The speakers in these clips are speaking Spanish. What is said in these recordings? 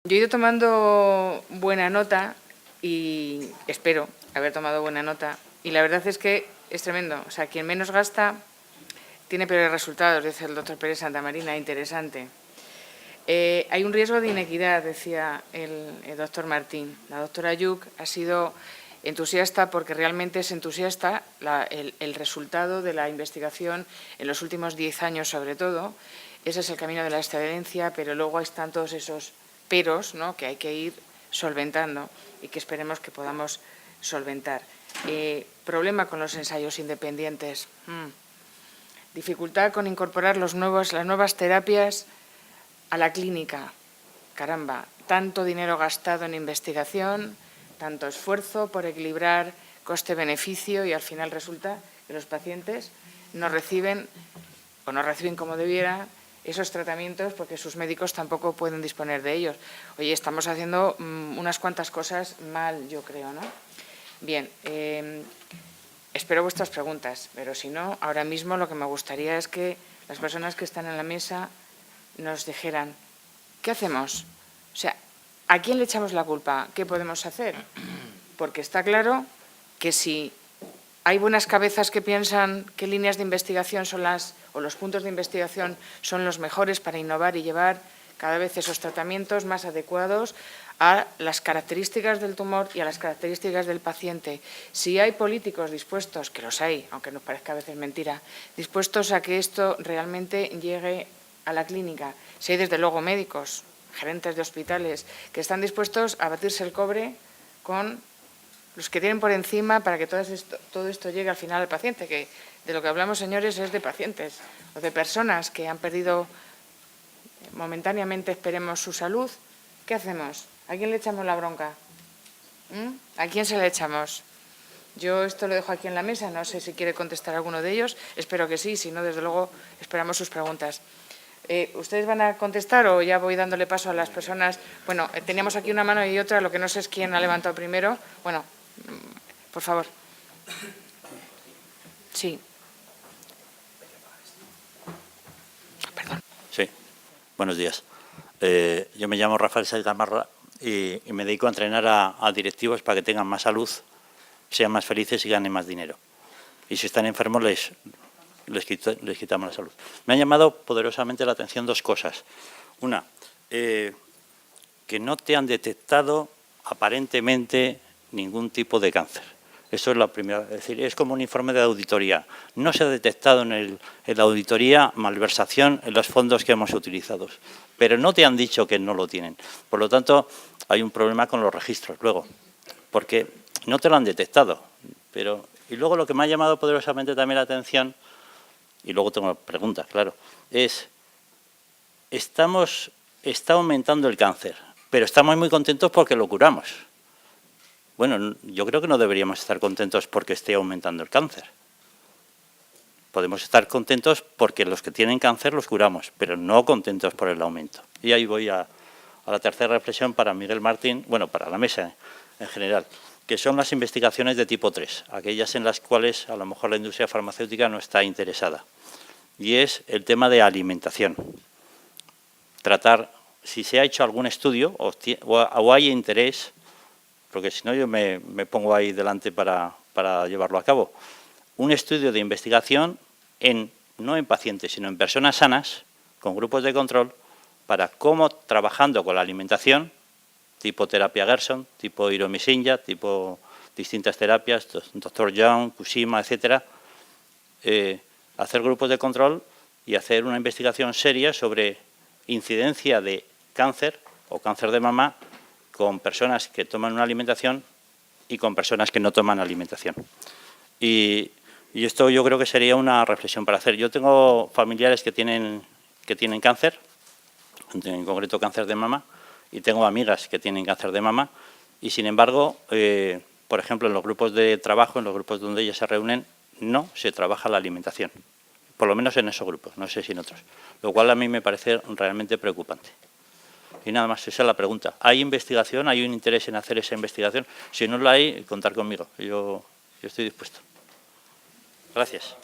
Yo he ido tomando buena nota y espero haber tomado buena nota. Y la verdad es que es tremendo. O sea, quien menos gasta tiene peores resultados, dice el doctor Pérez Santamarina. Interesante. Hay un riesgo de inequidad, decía el doctor Martín. La doctora Yuc ha sido entusiasta porque realmente es entusiasta el resultado de la investigación en los últimos 10 años, sobre todo. Ese es el camino de la excelencia, pero luego están todos esos peros, ¿no?, que hay que ir solventando y que esperemos que podamos solventar. Problema con los ensayos independientes. Dificultad con incorporar las nuevas terapias a la clínica. Caramba, tanto dinero gastado en investigación, tanto esfuerzo por equilibrar coste-beneficio y al final resulta que los pacientes no reciben o no reciben como debiera esos tratamientos porque sus médicos tampoco pueden disponer de ellos. Oye, estamos haciendo unas cuantas cosas mal, yo creo, ¿no? Bien, espero vuestras preguntas, pero si no, ahora mismo lo que me gustaría es que las personas que están en la mesa nos dijeran, ¿qué hacemos? O sea, ¿a quién le echamos la culpa? ¿Qué podemos hacer? Porque está claro que si hay buenas cabezas que piensan qué líneas de investigación son o los puntos de investigación son los mejores para innovar y llevar cada vez esos tratamientos más adecuados a las características del tumor y a las características del paciente. Si hay políticos dispuestos, que los hay, aunque nos parezca a veces mentira, dispuestos a que esto realmente llegue a la clínica, si hay desde luego médicos, gerentes de hospitales, que están dispuestos a batirse el cobre con los que tienen por encima para que todo esto llegue al final al paciente, que de lo que hablamos, señores, es de pacientes o de personas que han perdido momentáneamente, esperemos, su salud. ¿Qué hacemos? ¿A quién le echamos la bronca? ¿A quién se la echamos? Yo esto lo dejo aquí en la mesa, no sé si quiere contestar alguno de ellos, espero que sí, si no, desde luego, esperamos sus preguntas. ¿Ustedes van a contestar o ya voy dándole paso a las personas? Bueno, teníamos aquí una mano y otra, lo que no sé es quién ha levantado primero. Bueno, por favor. Sí. Perdón. Sí, buenos días. Yo me llamo Rafael Sáenz Gamarra y me dedico a entrenar a directivos para que tengan más salud, sean más felices y ganen más dinero. Y si están enfermos les quitamos la salud. Me han llamado poderosamente la atención dos cosas. Una, que no te han detectado aparentemente ningún tipo de cáncer. Eso es la primera, es decir, es como un informe de auditoría. No se ha detectado en la auditoría malversación en los fondos que hemos utilizado, pero no te han dicho que no lo tienen. Por lo tanto, hay un problema con los registros luego, porque no te lo han detectado. Y luego lo que me ha llamado poderosamente también la atención, y luego tengo preguntas, claro, está aumentando el cáncer, pero estamos muy contentos porque lo curamos. Bueno, yo creo que no deberíamos estar contentos porque esté aumentando el cáncer. Podemos estar contentos porque los que tienen cáncer los curamos, pero no contentos por el aumento. Y ahí voy a la tercera reflexión para Miguel Martín, bueno, para la mesa en general, que son las investigaciones de tipo 3, aquellas en las cuales a lo mejor la industria farmacéutica no está interesada. Y es el tema de alimentación. Tratar, si se ha hecho algún estudio o hay interés, porque si no yo me pongo ahí delante para llevarlo a cabo. Un estudio de investigación no en pacientes, sino en personas sanas, con grupos de control, para cómo trabajando con la alimentación, tipo terapia Gerson, tipo Hiromi-Sinja, tipo distintas terapias, Dr. Young, Kushima, etcétera, hacer grupos de control y hacer una investigación seria sobre incidencia de cáncer o cáncer de mama con personas que toman una alimentación y con personas que no toman alimentación. Y esto yo creo que sería una reflexión para hacer. Yo tengo familiares que tienen cáncer, en concreto cáncer de mama, y tengo amigas que tienen cáncer de mama, y sin embargo, por ejemplo, en los grupos de trabajo, en los grupos donde ellas se reúnen, no se trabaja la alimentación, por lo menos en esos grupos, no sé si en otros, lo cual a mí me parece realmente preocupante. Y nada más, esa es la pregunta. ¿Hay investigación? ¿Hay un interés en hacer esa investigación? Si no la hay, contar conmigo. Yo estoy dispuesto. Gracias.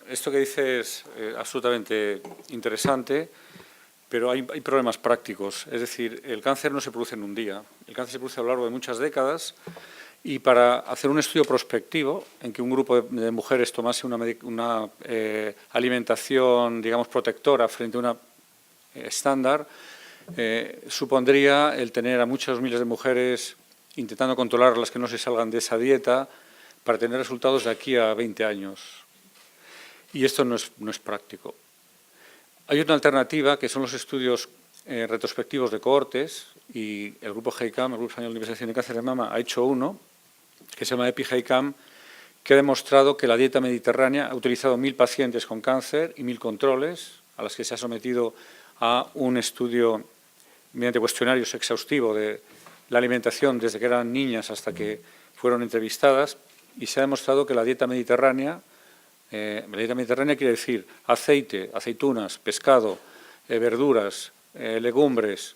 Esto que dices es absolutamente interesante pero hay problemas prácticos. Es decir, el cáncer no se produce en un día, el cáncer se produce a lo largo de muchas décadas, y para hacer un estudio prospectivo en que un grupo de mujeres tomase una alimentación, digamos, protectora frente a una estándar, supondría el tener a muchos miles de mujeres intentando controlar las que no se salgan de esa dieta para tener resultados de aquí a 20 años. Y esto no es práctico. Hay una alternativa que son los estudios retrospectivos de cohortes, y el grupo GEICAM, el Grupo Español de Investigación de Cáncer de Mama, ha hecho uno que se llama EPI-GEICAM, que ha demostrado que la dieta mediterránea ha utilizado 1.000 pacientes con cáncer y 1.000 controles, a las que se ha sometido a un estudio mediante cuestionarios exhaustivo de la alimentación desde que eran niñas hasta que fueron entrevistadas, y se ha demostrado que la dieta mediterránea quiere decir aceite, aceitunas, pescado, verduras, legumbres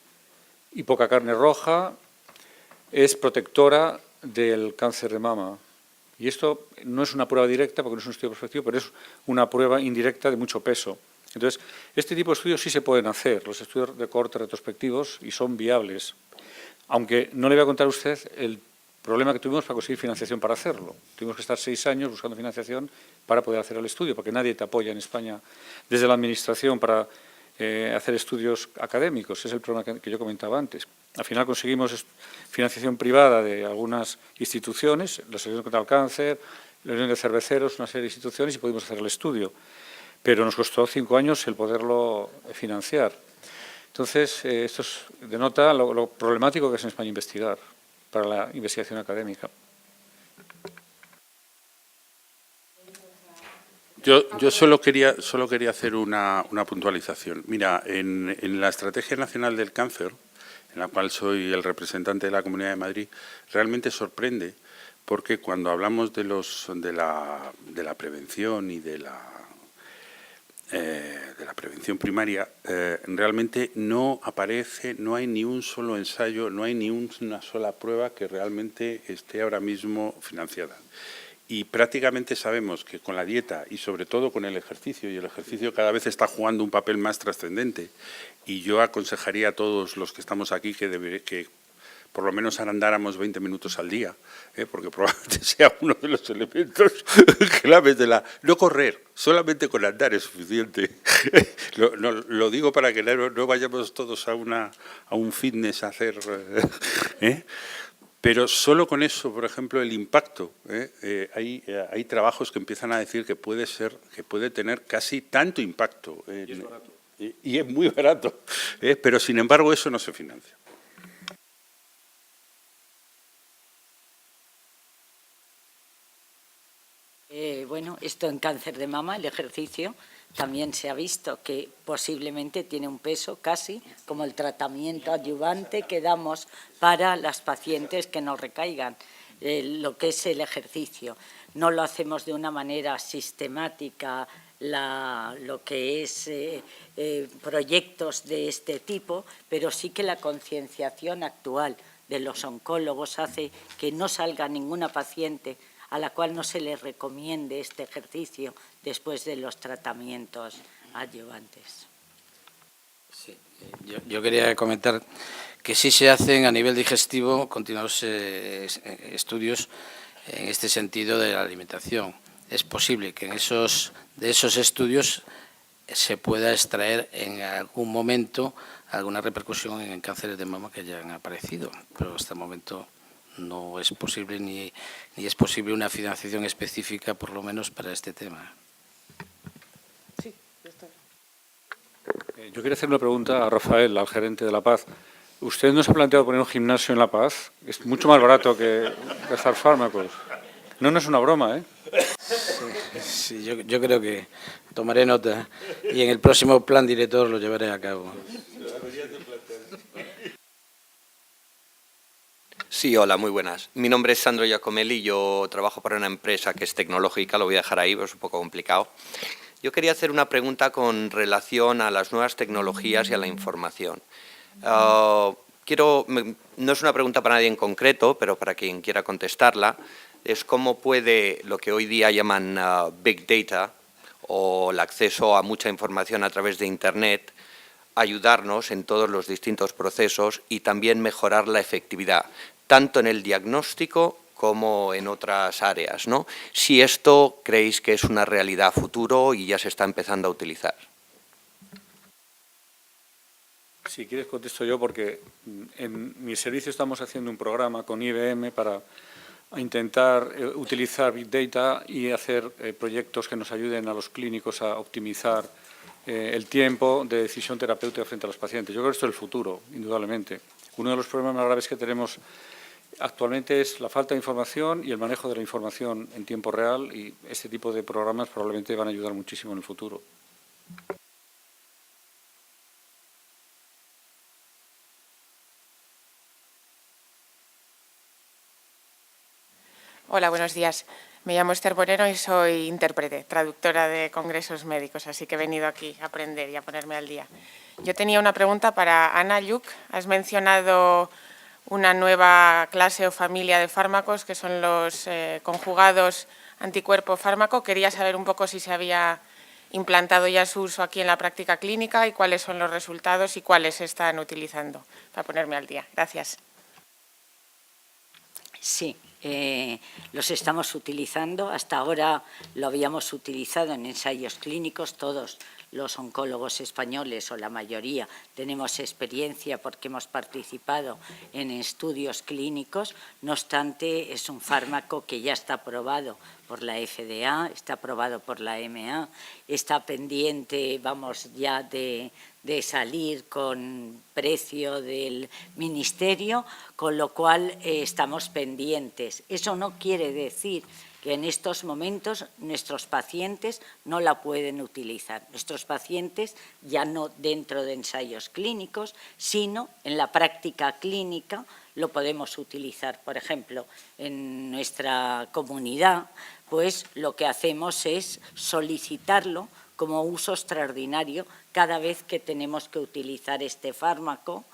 y poca carne roja, es protectora del cáncer de mama. Y esto no es una prueba directa, porque no es un estudio prospectivo, pero es una prueba indirecta de mucho peso. Entonces, este tipo de estudios sí se pueden hacer, los estudios de cohorte retrospectivos, y son viables. Aunque no le voy a contar a usted el problema que tuvimos para conseguir financiación para hacerlo. Tuvimos que estar 6 años buscando financiación para poder hacer el estudio, porque nadie te apoya en España desde la Administración para hacer estudios académicos. Es el problema que yo comentaba antes. Al final conseguimos financiación privada de algunas instituciones, la Asociación contra el Cáncer, la Unión de Cerveceros, una serie de instituciones, y pudimos hacer el estudio. Pero nos costó 5 años el poderlo financiar. Entonces, esto denota lo problemático que es en España investigar para la investigación académica. Yo solo quería hacer una puntualización. Mira, en la Estrategia Nacional del Cáncer, en la cual soy el representante de la Comunidad de Madrid, realmente sorprende, porque cuando hablamos de la prevención y de la prevención primaria, realmente no aparece, no hay ni un solo ensayo, no hay ni una sola prueba que realmente esté ahora mismo financiada. Y prácticamente sabemos que con la dieta y sobre todo con el ejercicio, y el ejercicio cada vez está jugando un papel más trascendente, y yo aconsejaría a todos los que estamos aquí que por lo menos andáramos 20 minutos al día, porque probablemente sea uno de los elementos claves de la... No correr, solamente con andar es suficiente. Lo digo para que no vayamos todos a un fitness a hacer... Pero solo con eso, por ejemplo, el impacto, hay trabajos que empiezan a decir que puede tener casi tanto impacto. Y es barato. Y es muy barato, pero sin embargo eso no se financia. Bueno, esto en cáncer de mama, el ejercicio, también se ha visto que posiblemente tiene un peso casi como el tratamiento adyuvante que damos para las pacientes que no recaigan, lo que es el ejercicio. No lo hacemos de una manera sistemática, lo que es proyectos de este tipo, pero sí que la concienciación actual de los oncólogos hace que no salga ninguna paciente a la cual no se le recomiende este ejercicio después de los tratamientos adyuvantes. Sí, yo quería comentar que sí se hacen a nivel digestivo continuados estudios en este sentido de la alimentación. Es posible que de esos estudios se pueda extraer en algún momento alguna repercusión en cánceres de mama que hayan aparecido, pero hasta el momento no es posible ni es posible una financiación específica, por lo menos, para este tema. Sí, ya está. Yo quería hacer una pregunta a Rafael, al gerente de La Paz. ¿Usted no se ha planteado poner un gimnasio en La Paz? Es mucho más barato que gastar fármacos. No es una broma, ¿eh? Sí, yo creo que tomaré nota y en el próximo plan director lo llevaré a cabo. Sí, hola, muy buenas. Mi nombre es Sandro Giacomelli, yo trabajo para una empresa que es tecnológica, lo voy a dejar ahí, pero es un poco complicado. Yo quería hacer una pregunta con relación a las nuevas tecnologías y a la información. No es una pregunta para nadie en concreto, pero para quien quiera contestarla, es cómo puede lo que hoy día llaman Big Data o el acceso a mucha información a través de Internet ayudarnos en todos los distintos procesos y también mejorar la efectividad, tanto en el diagnóstico como en otras áreas, ¿no? Si esto creéis que es una realidad futuro y ya se está empezando a utilizar. Si quieres contesto yo, porque en mi servicio estamos haciendo un programa con IBM para intentar utilizar Big Data y hacer proyectos que nos ayuden a los clínicos a optimizar el tiempo de decisión terapéutica frente a los pacientes. Yo creo que esto es el futuro, indudablemente. Uno de los problemas más graves que tenemos actualmente es la falta de información y el manejo de la información en tiempo real, y este tipo de programas probablemente van a ayudar muchísimo en el futuro. Hola, buenos días. Me llamo Esther Moreno y soy intérprete, traductora de congresos médicos, así que he venido aquí a aprender y a ponerme al día. Yo tenía una pregunta para Ana Lluch. Has mencionado una nueva clase o familia de fármacos que son los conjugados anticuerpo-fármaco. Quería saber un poco si se había implantado ya su uso aquí en la práctica clínica y cuáles son los resultados y cuáles se están utilizando, para ponerme al día. Gracias. Sí, los estamos utilizando. Hasta ahora lo habíamos utilizado en ensayos clínicos. Todos los oncólogos españoles, o la mayoría, tenemos experiencia porque hemos participado en estudios clínicos. No obstante, es un fármaco que ya está aprobado por la FDA, está aprobado por la EMA, está pendiente, vamos, ya de salir con precio del Ministerio, con lo cual estamos pendientes. Eso no quiere decir que en estos momentos nuestros pacientes no la pueden utilizar. Nuestros pacientes ya no dentro de ensayos clínicos, sino en la práctica clínica lo podemos utilizar. Por ejemplo, en nuestra comunidad, pues lo que hacemos es solicitarlo como uso extraordinario cada vez que tenemos que utilizar este fármaco.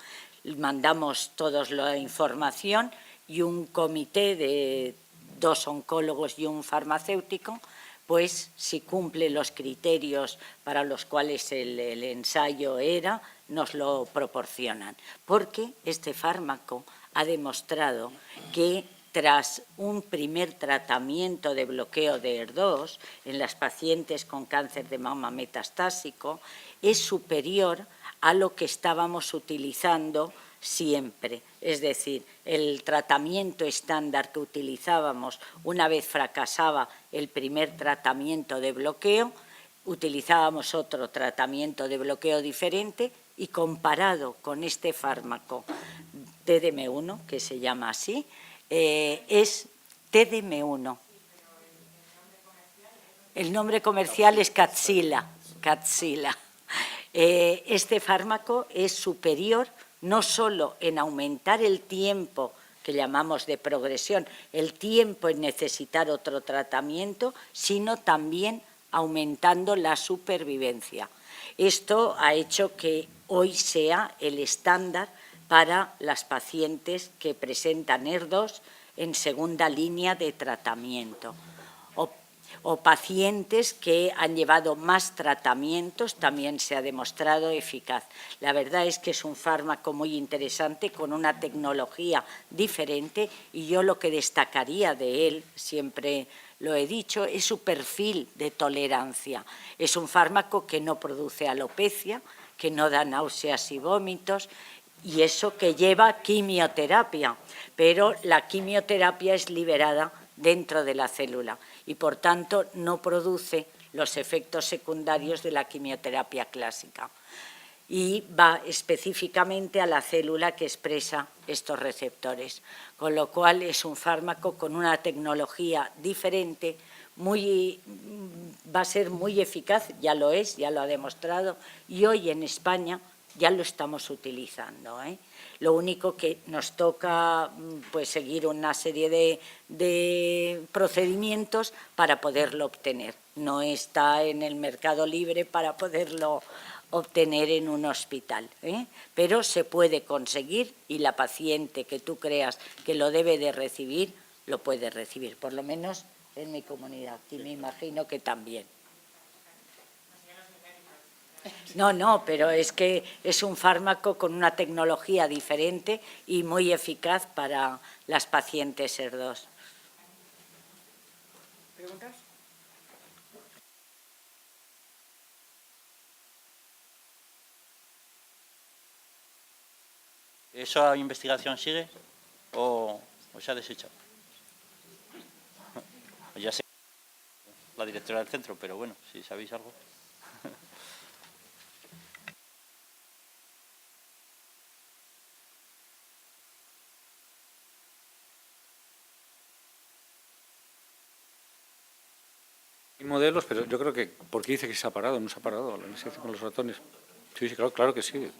Mandamos todos la información y un comité de 2 oncólogos y un farmacéutico, pues si cumple los criterios para los cuales el ensayo era, nos lo proporcionan. Porque este fármaco ha demostrado que tras un primer tratamiento de bloqueo de HER2 en las pacientes con cáncer de mama metastásico es superior a lo que estábamos utilizando siempre. Es decir, el tratamiento estándar que utilizábamos una vez fracasaba el primer tratamiento de bloqueo, utilizábamos otro tratamiento de bloqueo diferente y comparado con este fármaco TDM1, que se llama así, es TDM1. El nombre comercial es Kadcyla. Este fármaco es superior no solo en aumentar el tiempo que llamamos de progresión, el tiempo en necesitar otro tratamiento, sino también aumentando la supervivencia. Esto ha hecho que hoy sea el estándar para las pacientes que presentan HER2 en segunda línea de tratamiento. O pacientes que han llevado más tratamientos, también se ha demostrado eficaz. La verdad es que es un fármaco muy interesante, con una tecnología diferente, y yo lo que destacaría de él, siempre lo he dicho, es su perfil de tolerancia. Es un fármaco que no produce alopecia, que no da náuseas y vómitos, y eso que lleva quimioterapia, pero la quimioterapia es liberada dentro de la célula y, por tanto, no produce los efectos secundarios de la quimioterapia clásica. Y va específicamente a la célula que expresa estos receptores, con lo cual es un fármaco con una tecnología diferente, va a ser muy eficaz, ya lo es, ya lo ha demostrado, y hoy en España ya lo estamos utilizando. Lo único que nos toca, pues, seguir una serie de procedimientos para poderlo obtener. No está en el mercado libre para poderlo obtener en un hospital, pero se puede conseguir, y la paciente que tú creas que lo debe de recibir, lo puede recibir, por lo menos en mi comunidad, y me imagino que también. No, pero es que es un fármaco con una tecnología diferente y muy eficaz para las pacientes SER2. ¿Preguntas? ¿Esa investigación sigue o se ha desechado? Ya sé la directora del centro, pero bueno, si sabéis algo. Hay modelos, pero yo creo que, ¿por qué dice que se ha parado? No se ha parado la investigación con los ratones. Sí, sí, claro que sí.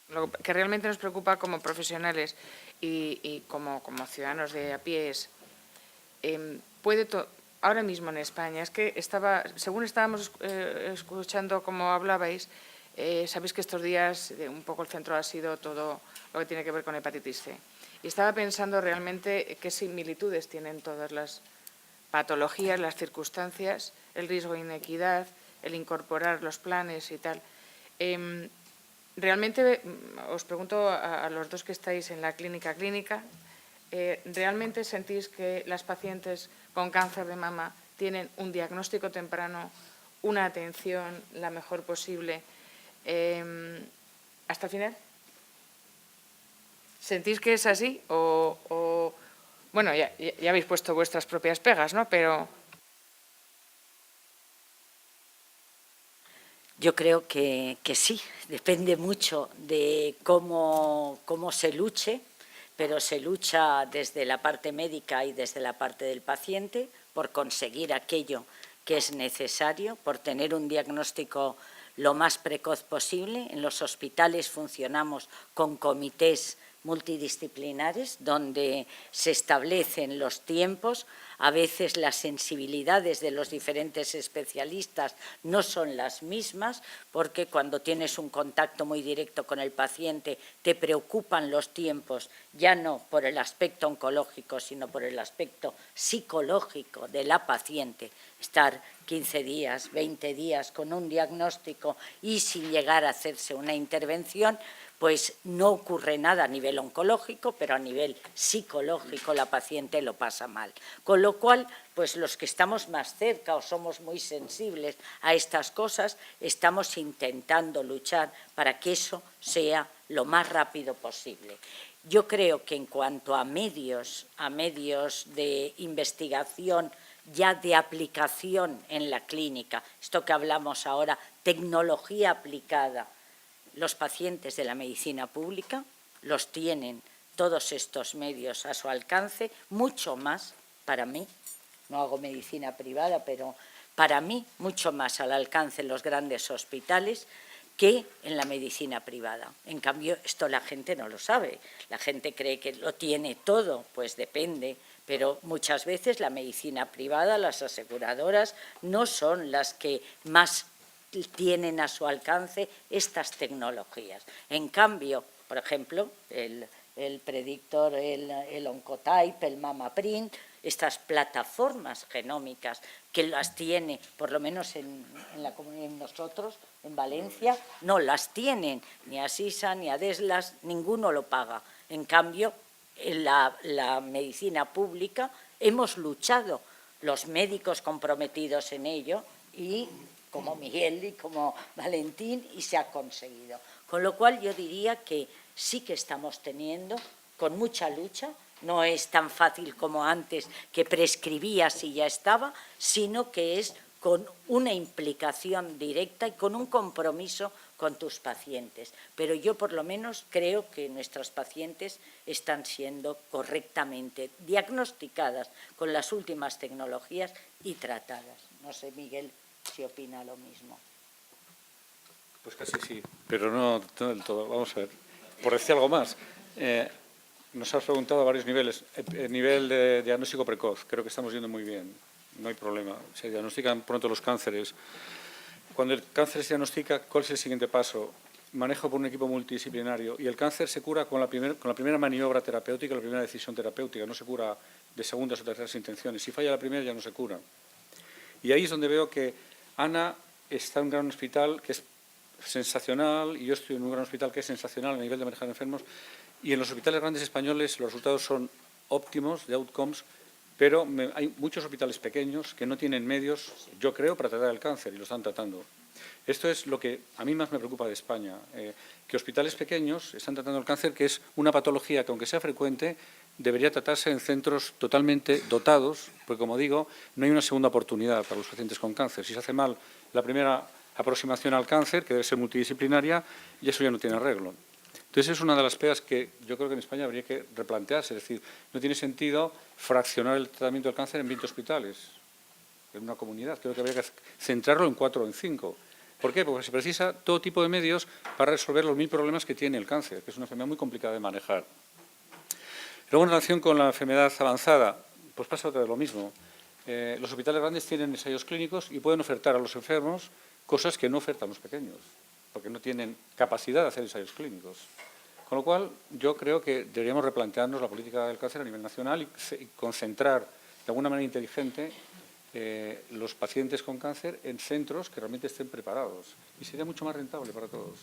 Lo que realmente nos preocupa como profesionales y como ciudadanos de a pie es, ahora mismo en España, es que según estábamos escuchando cómo hablabais, sabéis que estos días un poco el centro ha sido todo lo que tiene que ver con hepatitis C. Y estaba pensando realmente qué similitudes tienen todas las patologías, las circunstancias, el riesgo de inequidad, el incorporar los planes y tal. Realmente, os pregunto a los dos que estáis en la clínica, ¿realmente sentís que las pacientes con cáncer de mama tienen un diagnóstico temprano, una atención la mejor posible hasta el final? ¿Sentís que es así? Bueno, ya habéis puesto vuestras propias pegas, ¿no? Pero Yo creo que sí, depende mucho de cómo se luche, pero se lucha desde la parte médica y desde la parte del paciente por conseguir aquello que es necesario, por tener un diagnóstico lo más precoz posible. En los hospitales funcionamos con comités multidisciplinares donde se establecen los tiempos. A veces las sensibilidades de los diferentes especialistas no son las mismas, porque cuando tienes un contacto muy directo con el paciente te preocupan los tiempos, ya no por el aspecto oncológico, sino por el aspecto psicológico de la paciente. Estar 15 días, 20 días con un diagnóstico y sin llegar a hacerse una intervención, pues no ocurre nada a nivel oncológico, pero a nivel psicológico la paciente lo pasa mal. Con lo cual, pues los que estamos más cerca o somos muy sensibles a estas cosas, estamos intentando luchar para que eso sea lo más rápido posible. Yo creo que en cuanto a medios de investigación, ya de aplicación en la clínica, esto que hablamos ahora, tecnología aplicada, los pacientes de la medicina pública los tienen todos estos medios a su alcance, mucho más para mí, no hago medicina privada, pero para mí mucho más al alcance en los grandes hospitales que en la medicina privada. En cambio, esto la gente no lo sabe, la gente cree que lo tiene todo, pues depende, pero muchas veces la medicina privada, las aseguradoras, no son las que más tienen a su alcance estas tecnologías. En cambio, por ejemplo, el Predictor, el Oncotype, el MamaPrint, estas plataformas genómicas que las tiene, por lo menos en nosotros, en Valencia, no las tienen ni Asisa ni Adeslas, ninguno lo paga. En cambio, en la medicina pública hemos luchado, los médicos comprometidos en ello, y como Miguel y como Valentín, y se ha conseguido. Con lo cual yo diría que sí que estamos teniendo, con mucha lucha, no es tan fácil como antes que prescribías y ya estaba, sino que es con una implicación directa y con un compromiso con tus pacientes. Pero yo por lo menos creo que nuestras pacientes están siendo correctamente diagnosticadas con las últimas tecnologías y tratadas. No sé, Miguel, si opina lo mismo. Pues casi sí, pero no del todo. Vamos a ver. Por decir algo más, nos has preguntado a varios niveles. El nivel de diagnóstico precoz, creo que estamos yendo muy bien, no hay problema. Se diagnostican pronto los cánceres. cuando el cáncer se diagnostica, ¿cuál es el siguiente paso? Manejo por un equipo multidisciplinario y el cáncer se cura con la primera maniobra terapéutica, la primera decisión terapéutica, no se cura de segundas o terceras intenciones. Si falla la primera ya no se cura. Y ahí es donde veo que Ana está en un gran hospital que es sensacional y yo estoy en un gran hospital que es sensacional a nivel de manejar enfermos y en los hospitales grandes españoles los resultados son óptimos de outcomes, pero hay muchos hospitales pequeños que no tienen medios, yo creo, para tratar el cáncer y lo están tratando. Esto es lo que a mí más me preocupa de España, que hospitales pequeños están tratando el cáncer, que es una patología que, aunque sea frecuente, debería tratarse en centros totalmente dotados, porque, como digo, no hay una segunda oportunidad para los pacientes con cáncer. Si se hace mal la primera aproximación al cáncer, que debe ser multidisciplinaria, y eso ya no tiene arreglo. Entonces, es una de las pegas que yo creo que en España habría que replantearse. Es decir, no tiene sentido fraccionar el tratamiento del cáncer en 20 hospitales, en una comunidad. Creo que habría que centrarlo en 4 o en 5. ¿Por qué? Porque se precisa todo tipo de medios para resolver los 1000 problemas que tiene el cáncer, que es una enfermedad muy complicada de manejar. Luego, en relación con la enfermedad avanzada, pues pasa otra vez lo mismo. Los hospitales grandes tienen ensayos clínicos y pueden ofertar a los enfermos cosas que no ofertan los pequeños, porque no tienen capacidad de hacer ensayos clínicos. Con lo cual, yo creo que deberíamos replantearnos la política del cáncer a nivel nacional y concentrar de alguna manera inteligente los pacientes con cáncer en centros que realmente estén preparados. Y sería mucho más rentable para todos.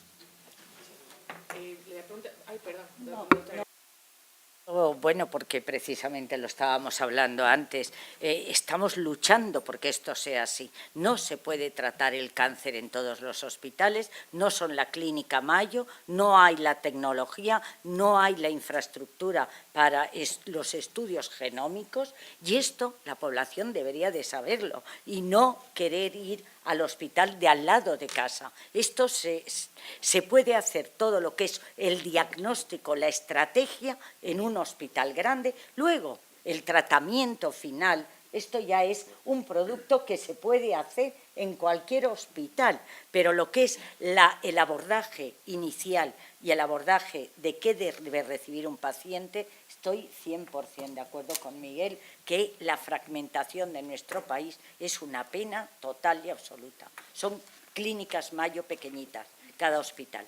Bueno, porque precisamente lo estábamos hablando antes, estamos luchando porque esto sea así. No se puede tratar el cáncer en todos los hospitales, no son la Clínica Mayo, no hay la tecnología, no hay la infraestructura para los estudios genómicos y esto la población debería de saberlo y no querer ir al hospital de al lado de casa. Esto se puede hacer todo lo que es el diagnóstico, la estrategia en un hospital grande. Luego, el tratamiento final, esto ya es un producto que se puede hacer en cualquier hospital, pero lo que es el abordaje inicial y el abordaje de qué debe recibir un paciente, estoy 100% de acuerdo con Miguel, que la fragmentación de nuestro país es una pena total y absoluta. Son clínicas Mayo pequeñitas, cada hospital.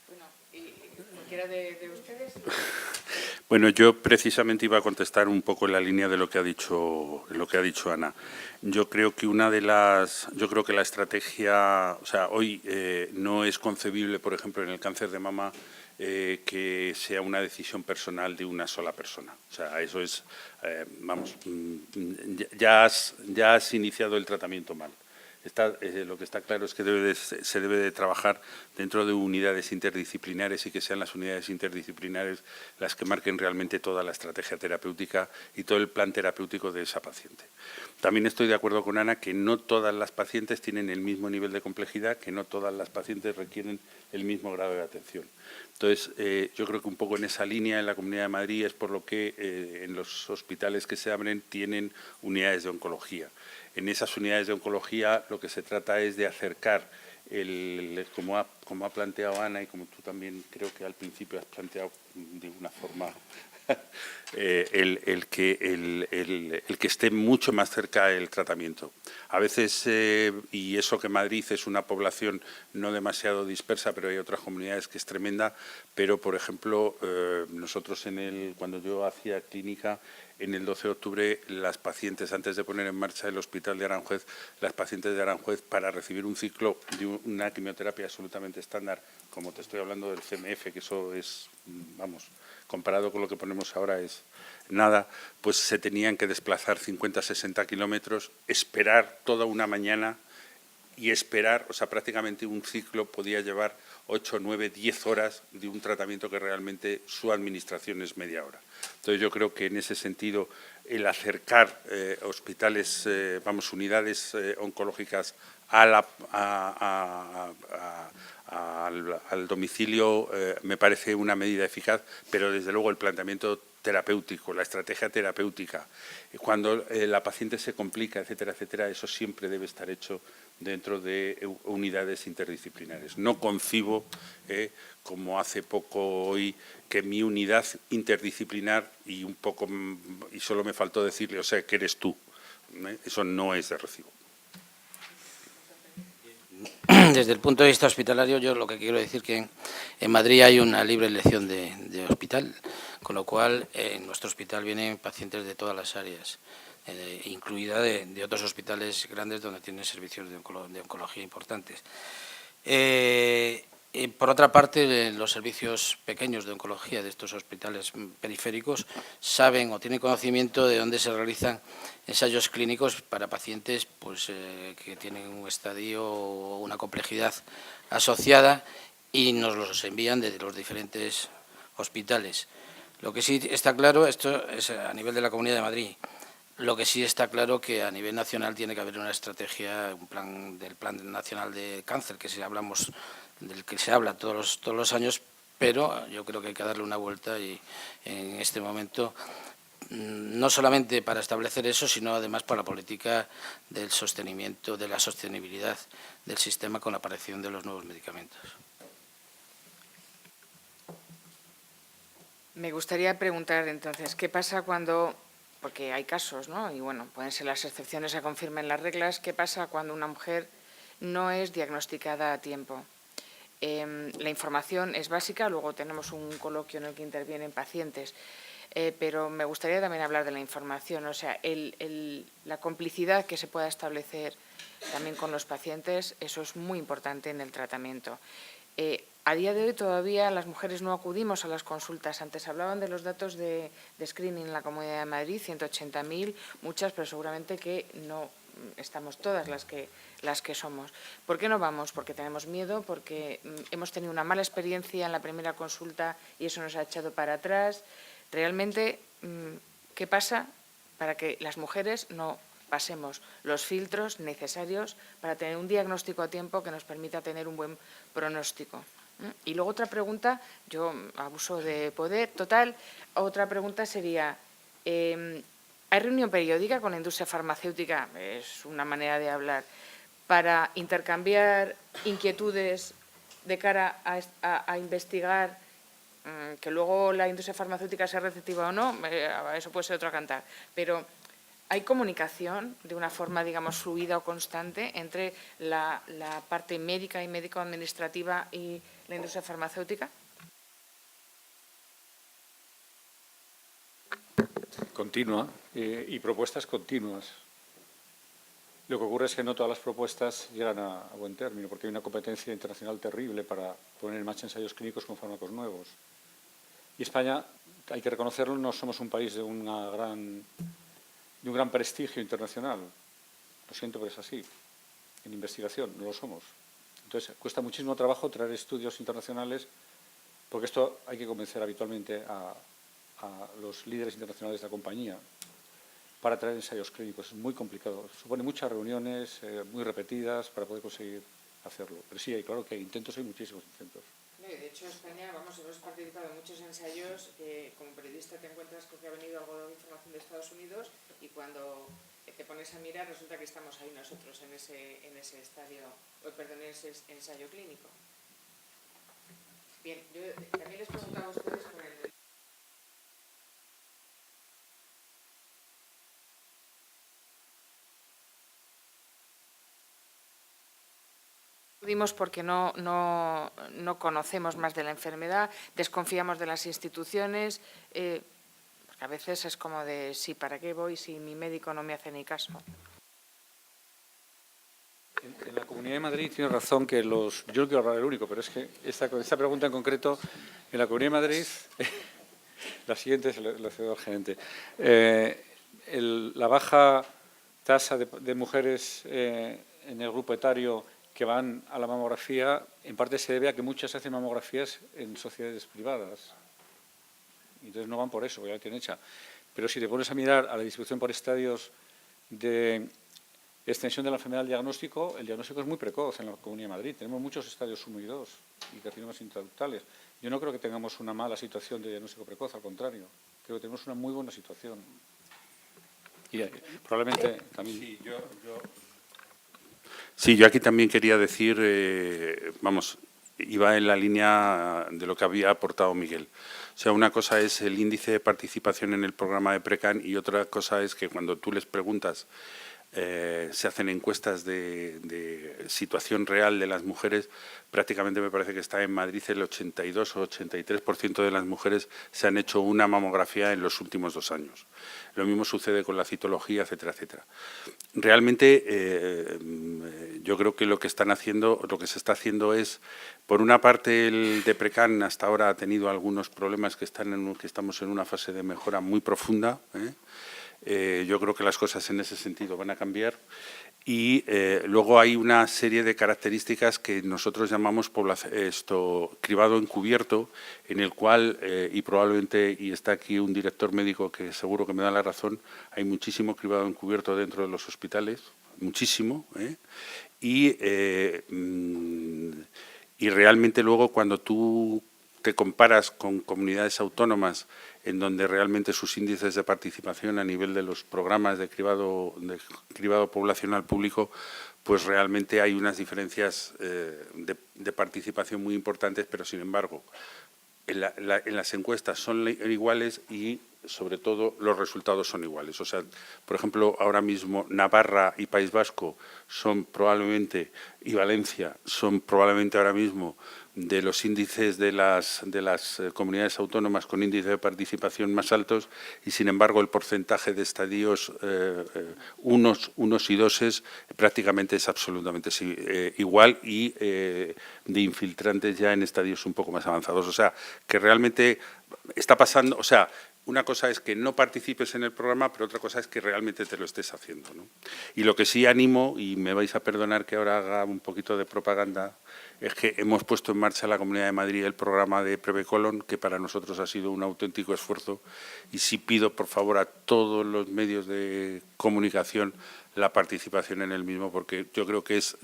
Bueno, ¿y cualquiera de ustedes? Bueno, yo precisamente iba a contestar un poco en la línea de lo que ha dicho Ana. Yo creo que la estrategia, o sea, hoy no es concebible, por ejemplo, en el cáncer de mama, que sea una decisión personal de una sola persona. O sea, eso es, ya has iniciado el tratamiento mal. Lo que está claro es que se debe de trabajar dentro de unidades interdisciplinares y que sean las unidades interdisciplinares las que marquen realmente toda la estrategia terapéutica y todo el plan terapéutico de esa paciente. También estoy de acuerdo con Ana que no todas las pacientes tienen el mismo nivel de complejidad, que no todas las pacientes requieren el mismo grado de atención. Entonces, yo creo que un poco en esa línea en la Comunidad de Madrid es por lo que en los hospitales que se abren tienen unidades de oncología. En esas unidades de oncología lo que se trata es de acercar, como ha planteado Ana y como tú también creo que al principio has planteado de una forma, el que esté mucho más cerca el tratamiento. A veces, y eso que Madrid es una población no demasiado dispersa, pero hay otras comunidades que es tremenda, pero por ejemplo, nosotros cuando yo hacía clínica, en el 12 de octubre, las pacientes, antes de poner en marcha el hospital de Aranjuez, las pacientes de Aranjuez, para recibir un ciclo de una quimioterapia absolutamente estándar, como te estoy hablando del CMF, que eso es, vamos, comparado con lo que ponemos ahora es nada, pues se tenían que desplazar 50-60 kilómetros, esperar toda una mañana y esperar, o sea, prácticamente un ciclo podía llevar 8, 9, 10 horas de un tratamiento que realmente su administración es media hora. Entonces yo creo que en ese sentido el acercar hospitales, unidades oncológicas al domicilio me parece una medida eficaz, pero desde luego el planteamiento terapéutico, la estrategia terapéutica, cuando la paciente se complica, etcétera, etcétera, eso siempre debe estar hecho dentro de unidades interdisciplinares. No concibo, como hace poco hoy, que mi unidad interdisciplinar y solo me faltó decirle, o sea, que eres tú. Eso no es de recibo. desde el punto de vista hospitalario, yo lo que quiero decir que en Madrid hay una libre elección de hospital, con lo cual en nuestro hospital vienen pacientes de todas las áreas, incluida de otros hospitales grandes donde tienen servicios de oncología importantes. Por otra parte, los servicios pequeños de oncología de estos hospitales periféricos saben o tienen conocimiento de dónde se realizan ensayos clínicos para pacientes pues, que tienen un estadio o una complejidad asociada y nos los envían de los diferentes hospitales. Lo que sí está claro, esto es a nivel de la Comunidad de Madrid. Lo que sí está claro que a nivel nacional tiene que haber una estrategia, un plan del Plan Nacional de Cáncer, del que se habla todos los años, pero yo creo que hay que darle una vuelta y en este momento, no solamente para establecer eso, sino además para la política del sostenimiento, de la sostenibilidad del sistema con la aparición de los nuevos medicamentos. Me gustaría preguntar entonces, ¿qué pasa cuando, porque hay casos, ¿no? Y bueno, pueden ser las excepciones que confirmen las reglas, ¿qué pasa cuando una mujer no es diagnosticada a tiempo? La información es básica, luego tenemos un coloquio en el que intervienen pacientes, pero me gustaría también hablar de la información, o sea, la complicidad que se pueda establecer también con los pacientes, eso es muy importante en el tratamiento. A día de hoy todavía las mujeres no acudimos a las consultas. Antes hablaban de los datos de screening en la Comunidad de Madrid, 180.000, muchas, pero seguramente que no estamos todas las que somos. ¿Por qué no vamos? Porque tenemos miedo, porque hemos tenido una mala experiencia en la primera consulta y eso nos ha echado para atrás. Realmente, ¿qué pasa para que las mujeres no pasemos los filtros necesarios para tener un diagnóstico a tiempo que nos permita tener un buen pronóstico? Y luego otra pregunta, yo abuso de poder total, otra pregunta sería, ¿hay reunión periódica con la industria farmacéutica? Es una manera de hablar, para intercambiar inquietudes de cara a investigar, que luego la industria farmacéutica sea receptiva o no, eso puede ser otro cantar, pero ¿hay comunicación de una forma, digamos, fluida o constante entre la parte médica y médico-administrativa y la industria farmacéutica? Continua y propuestas continuas. Lo que ocurre es que no todas las propuestas llegan a buen término, porque hay una competencia internacional terrible para poner en marcha ensayos clínicos con fármacos nuevos. Y España, hay que reconocerlo, no somos un país de un gran prestigio internacional. Lo siento, pero es así. En investigación no lo somos. Entonces, cuesta muchísimo trabajo traer estudios internacionales, porque esto hay que convencer habitualmente a los líderes internacionales de la compañía para traer ensayos clínicos. Es muy complicado. Supone muchas reuniones muy repetidas para poder conseguir hacerlo. Pero sí, claro que hay intentos, hay muchísimos intentos. De hecho, España, hemos participado en muchos ensayos, como periodista te encuentras con que ha venido algo de información de Estados Unidos y cuando te pones a mirar resulta que estamos ahí nosotros en ese ensayo clínico. Bien, yo también les preguntaba a ustedes por el... Porque no conocemos más de la enfermedad, desconfiamos de las instituciones, porque a veces es como de, sí, ¿para qué voy si mi médico no me hace ni caso? En la Comunidad de Madrid tiene razón que yo no quiero hablar del único, pero es que esta pregunta en concreto, en la Comunidad de Madrid, la siguiente se la cedo al gerente. La baja tasa de mujeres en el grupo etario que van a la mamografía, en parte se debe a que muchas hacen mamografías en sociedades privadas. Entonces no van por eso, porque ya la tienen hecha. Pero si te pones a mirar a la distribución por estadios de extensión de la enfermedad del diagnóstico, el diagnóstico es muy precoz en la Comunidad de Madrid. Tenemos muchos estadios 1 y 2 y carcinomas intraductales. Yo no creo que tengamos una mala situación de diagnóstico precoz, al contrario. Creo que tenemos una muy buena situación. Y probablemente también... Sí, yo aquí también quería decir, iba en la línea de lo que había aportado Miguel. O sea, una cosa es el índice de participación en el programa de PRECAN y otra cosa es que cuando tú les preguntas se hacen encuestas de situación real de las mujeres, prácticamente me parece que está en Madrid el 82 o 83% de las mujeres se han hecho una mamografía en los últimos 2 años. Lo mismo sucede con la citología, etcétera, etcétera. Realmente yo creo que lo que se está haciendo es, por una parte, el Deprecan hasta ahora ha tenido algunos problemas que estamos en una fase de mejora muy profunda. Yo creo que las cosas en ese sentido van a cambiar. Y luego hay una serie de características que nosotros llamamos cribado encubierto, en el cual, y probablemente, y está aquí un director médico que seguro que me da la razón, hay muchísimo cribado encubierto dentro de los hospitales, muchísimo, y realmente luego cuando tú te comparas con comunidades autónomas en donde realmente sus índices de participación a nivel de los programas de cribado poblacional público, pues realmente hay unas diferencias de participación muy importantes, pero sin embargo, en las encuestas son iguales y, sobre todo, los resultados son iguales. O sea, por ejemplo, ahora mismo Navarra y País Vasco son probablemente, y Valencia son probablemente ahora mismo de los índices de las comunidades autónomas con índice de participación más altos y, sin embargo, el porcentaje de estadios unos y doses prácticamente es absolutamente igual y de infiltrantes ya en estadios un poco más avanzados. O sea, que realmente está pasando, o sea, una cosa es que no participes en el programa, pero otra cosa es que realmente te lo estés haciendo, ¿no? Y lo que sí animo, y me vais a perdonar que ahora haga un poquito de propaganda, es que hemos puesto en marcha en la Comunidad de Madrid el programa de Prevecolon, que para nosotros ha sido un auténtico esfuerzo, y sí pido, por favor, a todos los medios de comunicación la participación en el mismo, porque yo creo que es,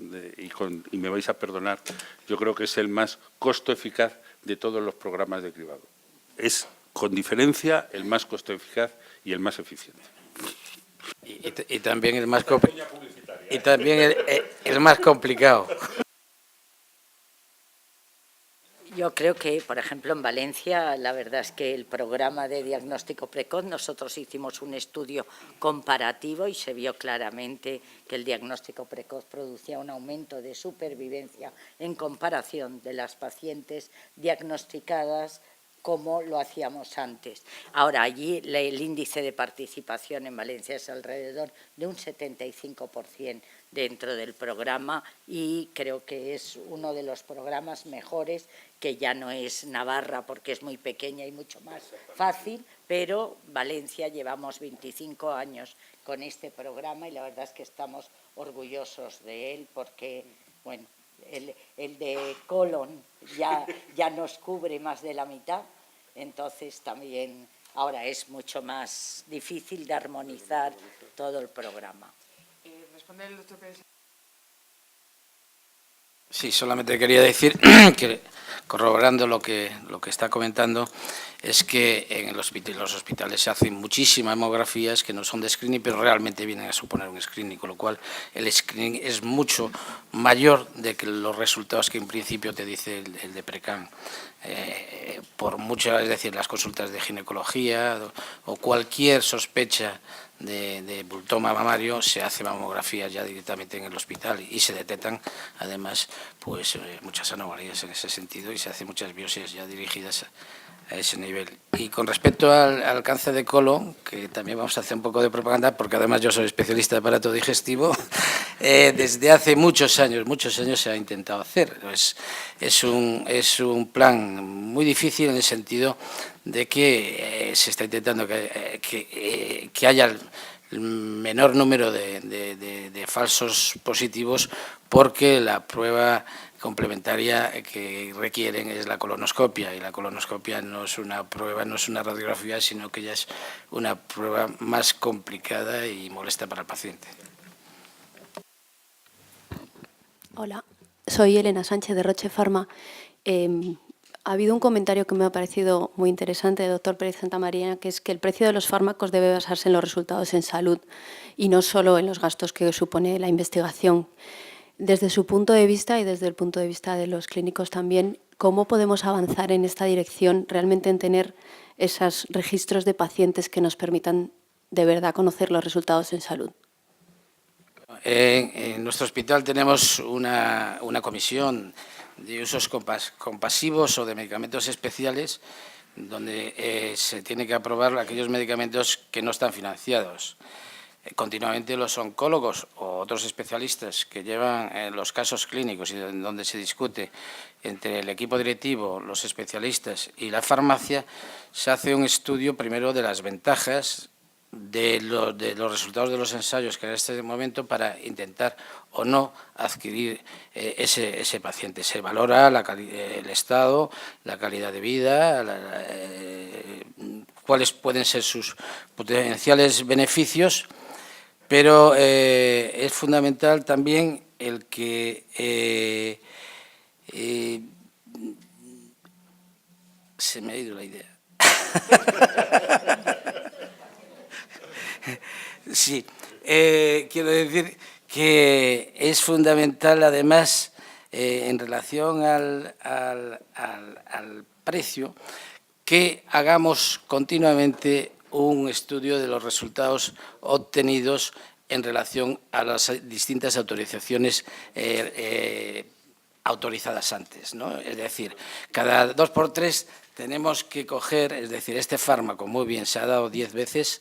y me vais a perdonar, yo creo que es el más costo eficaz de todos los programas de cribado. Es, con diferencia, el más costo eficaz y el más eficiente. Y también el más complicado. Yo creo que, por ejemplo, en Valencia, la verdad es que el programa de diagnóstico precoz, nosotros hicimos un estudio comparativo y se vio claramente que el diagnóstico precoz producía un aumento de supervivencia en comparación de las pacientes diagnosticadas como lo hacíamos antes. Ahora, allí el índice de participación en Valencia es alrededor de un 75% dentro del programa y creo que es uno de los programas mejores, que ya no es Navarra porque es muy pequeña y mucho más fácil, pero Valencia llevamos 25 años con este programa y la verdad es que estamos orgullosos de él porque, bueno, el de colon ya nos cubre más de la mitad, entonces también ahora es mucho más difícil de armonizar todo el programa. ¿Responde el doctor Pérez? Sí, solamente quería decir que, corroborando lo que está comentando, es que en los hospitales se hacen muchísimas mamografías que no son de screening, pero realmente vienen a suponer un screening, con lo cual el screening es mucho mayor de que los resultados que en principio te dice el Deprecan. Por muchas, es decir, las consultas de ginecología o cualquier sospecha de bultoma mamario, se hace mamografía ya directamente en el hospital y se detectan además pues muchas anomalías en ese sentido y se hacen muchas biopsias ya dirigidas a ese nivel. Y con respecto al cáncer de colon, que también vamos a hacer un poco de propaganda, porque además yo soy especialista de aparato digestivo, desde hace muchos años se ha intentado hacer. Es un plan muy difícil en el sentido de que se está intentando que haya el menor número de falsos positivos, porque la prueba complementaria que requieren es la colonoscopia, y la colonoscopia no es una prueba, no es una radiografía, sino que ya es una prueba más complicada y molesta para el paciente. Hola, soy Elena Sánchez de Roche Pharma. Ha habido un comentario que me ha parecido muy interesante, doctor Pérez Santamaría, que es que el precio de los fármacos debe basarse en los resultados en salud y no solo en los gastos que supone la investigación. Desde su punto de vista y desde el punto de vista de los clínicos también, ¿cómo podemos avanzar en esta dirección, realmente en tener esos registros de pacientes que nos permitan de verdad conocer los resultados en salud? En nuestro hospital tenemos una comisión de usos compasivos o de medicamentos especiales donde se tiene que aprobar aquellos medicamentos que no están financiados. Continuamente los oncólogos o otros especialistas que llevan los casos clínicos y donde se discute entre el equipo directivo, los especialistas y la farmacia, se hace un estudio primero de las ventajas de los resultados de los ensayos que en este momento para intentar o no adquirir ese paciente. Se valora el estado, la calidad de vida, cuáles pueden ser sus potenciales beneficios, pero es fundamental también el que se me ha ido la idea. Sí, quiero decir que es fundamental, además, en relación al precio, que hagamos continuamente un estudio de los resultados obtenidos en relación a las distintas autorizaciones autorizadas antes, ¿no? Es decir, cada 2 por 3 tenemos que coger, es decir, este fármaco muy bien se ha dado 10 veces,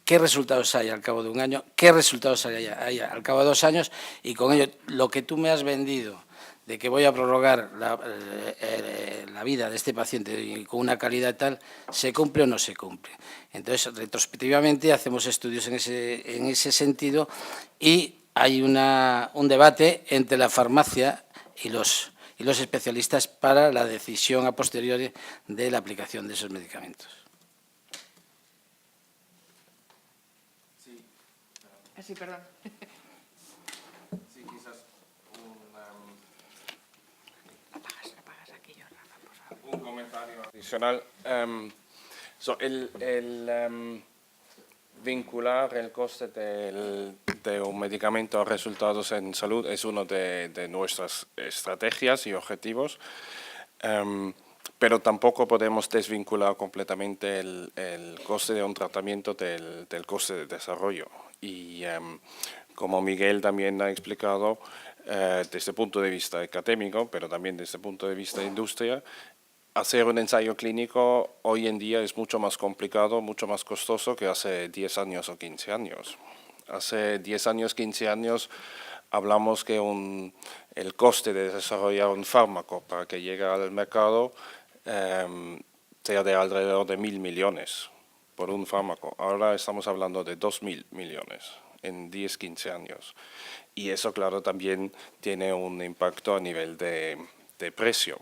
qué resultados hay al cabo de un año, qué resultados hay al cabo de 2 años, y con ello lo que tú me has vendido de que voy a prorrogar la vida de este paciente y con una calidad tal, ¿se cumple o no se cumple? Entonces, retrospectivamente hacemos estudios en ese sentido y hay un debate entre la farmacia y los especialistas para la decisión a posteriori de la aplicación de esos medicamentos. Sí, perdón. Sí, quizás Apagas aquello, Rafa, por favor. un comentario adicional. Vincular el coste de un medicamento a resultados en salud es una de nuestras estrategias y objetivos, pero tampoco podemos desvincular completamente el coste de un tratamiento del coste de desarrollo. Y como Miguel también ha explicado, desde el punto de vista académico, pero también desde el punto de vista de industria, hacer un ensayo clínico hoy en día es mucho más complicado, mucho más costoso que hace 10 años o 15 años. Hace 10 años, 15 años, hablamos que el coste de desarrollar un fármaco para que llegue al mercado sea de alrededor de 1.000 millones por un fármaco. Ahora estamos hablando de 2.000 millones en 10, 15 años. Y eso, claro, también tiene un impacto a nivel de precio.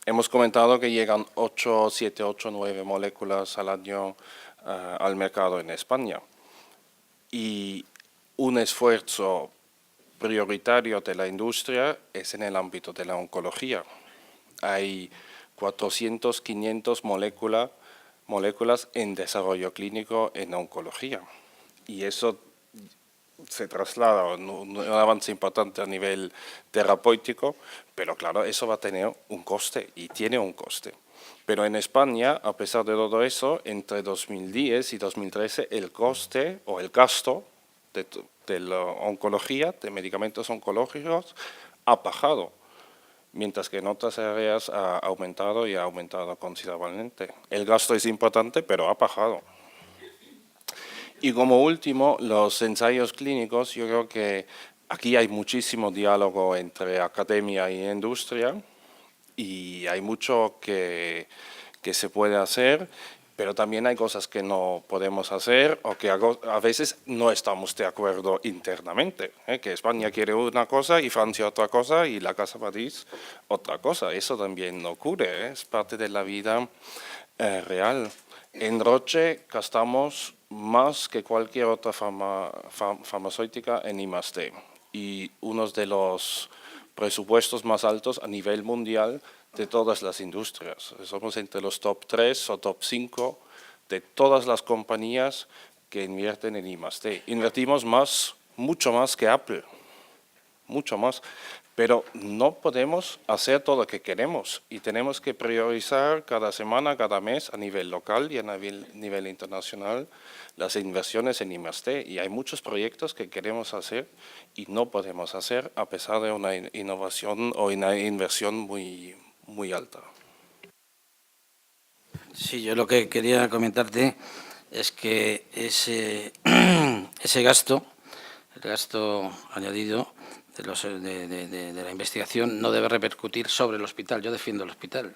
Hemos comentado que llegan 7, 8, 9 moléculas al año al mercado en España. Y un esfuerzo prioritario de la industria es en el ámbito de la oncología. Hay 400, 500 moléculas en desarrollo clínico en oncología. Y eso se traslada a un avance importante a nivel terapéutico, pero claro, eso va a tener un coste y tiene un coste. Pero en España, a pesar de todo eso, entre 2010 y 2013 el coste o el gasto de la oncología, de medicamentos oncológicos, ha bajado, mientras que en otras áreas ha aumentado y ha aumentado considerablemente. El gasto es importante, pero ha bajado. Y como último, los ensayos clínicos, yo creo que aquí hay muchísimo diálogo entre academia y industria y hay mucho que se puede hacer, pero también hay cosas que no podemos hacer o que a veces no estamos de acuerdo internamente, que España quiere una cosa y Francia otra cosa y la Casa París otra cosa. Eso también ocurre, es parte de la vida real. En Roche gastamos más que cualquier otra farmacéutica en I+D y uno de los presupuestos más altos a nivel mundial de todas las industrias. Somos entre los top 3 o top 5 de todas las compañías que invierten en I+D. Invertimos mucho más que Apple. mucho más. Pero no podemos hacer todo lo que queremos y tenemos que priorizar cada semana, cada mes a nivel local y a nivel internacional las inversiones en I+D. Y hay muchos proyectos que queremos hacer y no podemos hacer a pesar de una innovación o una inversión muy, muy alta. Sí, yo lo que quería comentarte es que ese gasto, el gasto añadido de la investigación no debe repercutir sobre el hospital. Yo defiendo el hospital.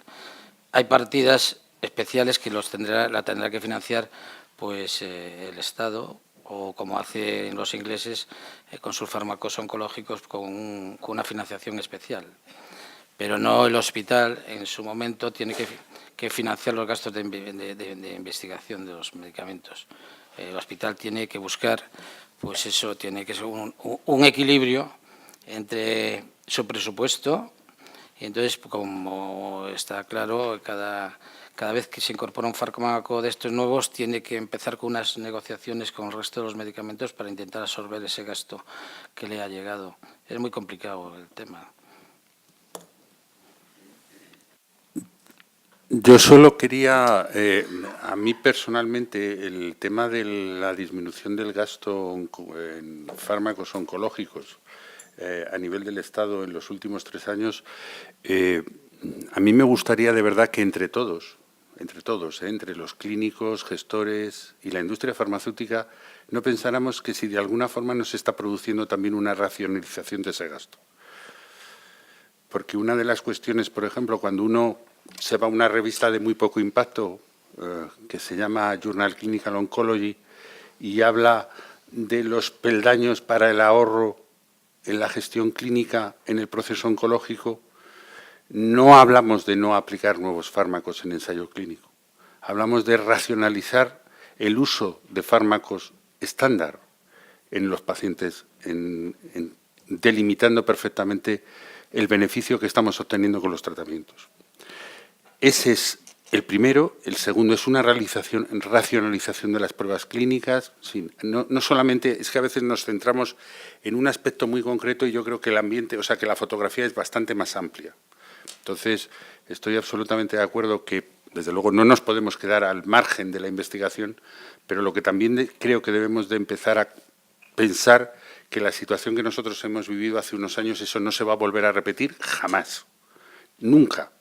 Hay partidas especiales que la tendrá que financiar pues el Estado, o como hacen los ingleses con sus fármacos oncológicos con una financiación especial. Pero no el hospital en su momento tiene que financiar los gastos de investigación de los medicamentos. El hospital tiene que buscar, pues eso, tiene que ser un equilibrio entre su presupuesto, y entonces, como está claro, cada vez que se incorpora un fármaco de estos nuevos, tiene que empezar con unas negociaciones con el resto de los medicamentos para intentar absorber ese gasto que le ha llegado. Es muy complicado el tema. Yo solo quería, a mí personalmente, el tema de la disminución del gasto en fármacos oncológicos a nivel del Estado en los últimos 3 años, a mí me gustaría de verdad que entre todos, entre los clínicos, gestores y la industria farmacéutica, no pensáramos que si de alguna forma nos está produciendo también una racionalización de ese gasto. Porque una de las cuestiones, por ejemplo, cuando uno se va a una revista de muy poco impacto que se llama Journal Clinical Oncology y habla de los peldaños para el ahorro en la gestión clínica en el proceso oncológico, no hablamos de no aplicar nuevos fármacos en ensayo clínico. Hablamos de racionalizar el uso de fármacos estándar en los pacientes, delimitando perfectamente el beneficio que estamos obteniendo con los tratamientos. Ese es el primero. El segundo es una racionalización de las pruebas clínicas. Sí, no solamente, es que a veces nos centramos en un aspecto muy concreto y yo creo que el ambiente, o sea, que la fotografía es bastante más amplia. Entonces, estoy absolutamente de acuerdo que, desde luego, no nos podemos quedar al margen de la investigación, pero lo que también creo que debemos de empezar a pensar que la situación que nosotros hemos vivido hace unos años, eso no se va a volver a repetir jamás, nunca.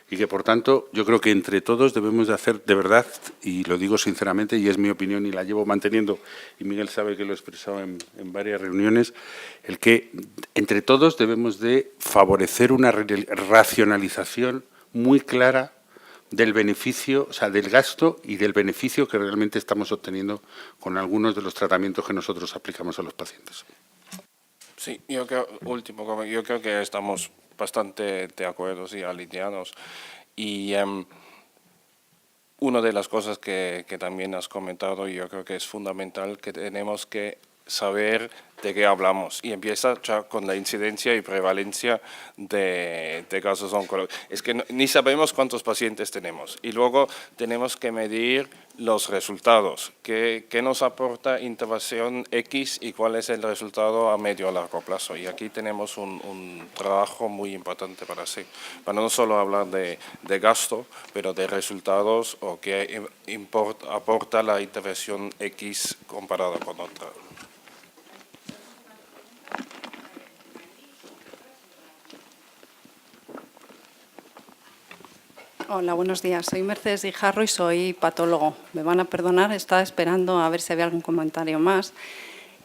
Y que, por tanto, yo creo que entre todos debemos de hacer, de verdad, y lo digo sinceramente, y es mi opinión y la llevo manteniendo, y Miguel sabe que lo he expresado en varias reuniones, el que entre todos debemos de favorecer una racionalización muy clara del beneficio, o sea, del gasto y del beneficio que realmente estamos obteniendo con algunos de los tratamientos que nosotros aplicamos a los pacientes. Sí, yo creo que estamos bastante de acuerdo y alineados. Y una de las cosas que también has comentado, y yo creo que es fundamental, que tenemos que saber de qué hablamos. Y empieza ya con la incidencia y prevalencia de casos oncológicos. Es que ni sabemos cuántos pacientes tenemos. Y luego tenemos que medir los resultados. ¿Qué nos aporta intervención X y cuál es el resultado a medio o largo plazo? Y aquí tenemos un trabajo muy importante para hacer. Para no solo hablar de gasto, pero de resultados o qué aporta la intervención X comparada con otra. Hola, buenos días. Soy Mercedes Guijarro y soy patólogo. Me van a perdonar, estaba esperando a ver si había algún comentario más.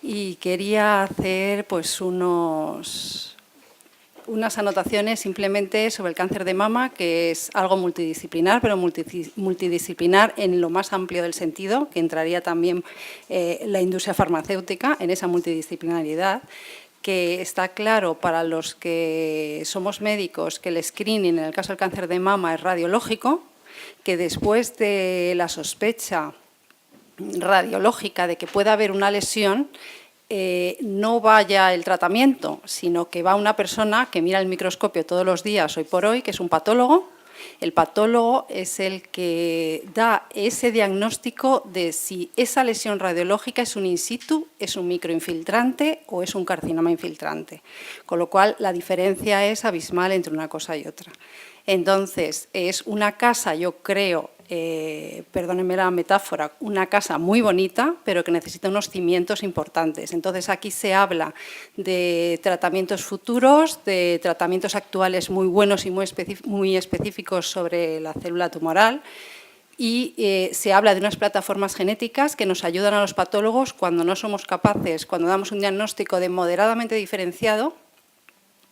Y quería hacer pues unas anotaciones simplemente sobre el cáncer de mama, que es algo multidisciplinar, pero multidisciplinar en lo más amplio del sentido, que entraría también la industria farmacéutica en esa multidisciplinaridad, que está claro para los que somos médicos que el screening en el caso del cáncer de mama es radiológico, que después de la sospecha radiológica de que pueda haber una lesión, no vaya el tratamiento, sino que va una persona que mira el microscopio todos los días, hoy por hoy, que es un patólogo, El patólogo es el que da ese diagnóstico de si esa lesión radiológica es un in situ, es un microinfiltrante o es un carcinoma infiltrante. Con lo cual, la diferencia es abismal entre una cosa y otra. Entonces, es una casa, yo creo, perdónenme la metáfora, una casa muy bonita, pero que necesita unos cimientos importantes. Entonces, aquí se habla de tratamientos futuros, de tratamientos actuales muy buenos y muy específicos sobre la célula tumoral, y se habla de unas plataformas genéticas que nos ayudan a los patólogos cuando no somos capaces, cuando damos un diagnóstico de moderadamente diferenciado,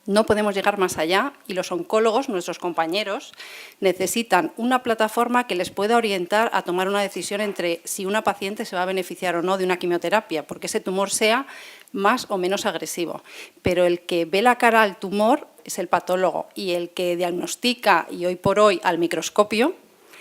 no podemos llegar más allá y los oncólogos, nuestros compañeros, necesitan una plataforma que les pueda orientar a tomar una decisión entre si una paciente se va a beneficiar o no de una quimioterapia, porque ese tumor sea más o menos agresivo. Pero el que ve la cara al tumor es el patólogo y el que diagnostica, y hoy por hoy al microscopio,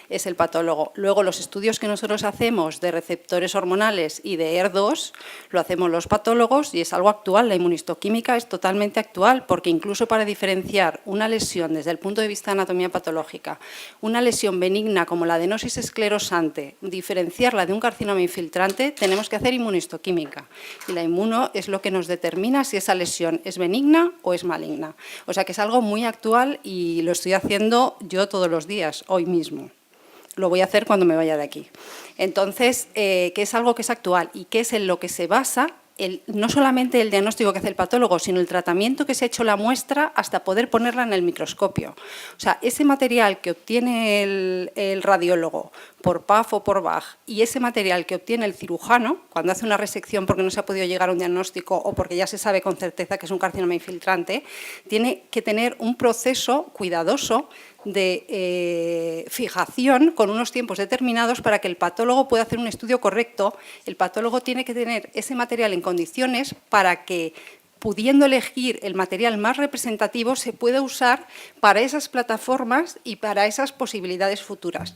es el patólogo. Luego, los estudios que nosotros hacemos de receptores hormonales y de ER2 lo hacemos los patólogos y es algo actual. La inmunistoquímica es totalmente actual porque incluso para diferenciar una lesión desde el punto de vista de anatomía patológica, una lesión benigna como la adenosis esclerosante, diferenciarla de un carcinoma infiltrante, tenemos que hacer inmunistoquímica. Y la inmuno es lo que nos determina si esa lesión es benigna o es maligna. O sea que es algo muy actual y lo estoy haciendo yo todos los días, hoy mismo. Lo voy a hacer cuando me vaya de aquí. Entonces, que es algo que es actual y que es en lo que se basa no solamente el diagnóstico que hace el patólogo, sino el tratamiento que se ha hecho la muestra hasta poder ponerla en el microscopio. O sea, ese material que obtiene el radiólogo por PAF o por BAG y ese material que obtiene el cirujano cuando hace una resección porque no se ha podido llegar a un diagnóstico o porque ya se sabe con certeza que es un carcinoma infiltrante, tiene que tener un proceso cuidadoso de fijación con unos tiempos determinados para que el patólogo pueda hacer un estudio correcto. El patólogo tiene que tener ese material en condiciones para que, pudiendo elegir el material más representativo, se pueda usar para esas plataformas y para esas posibilidades futuras.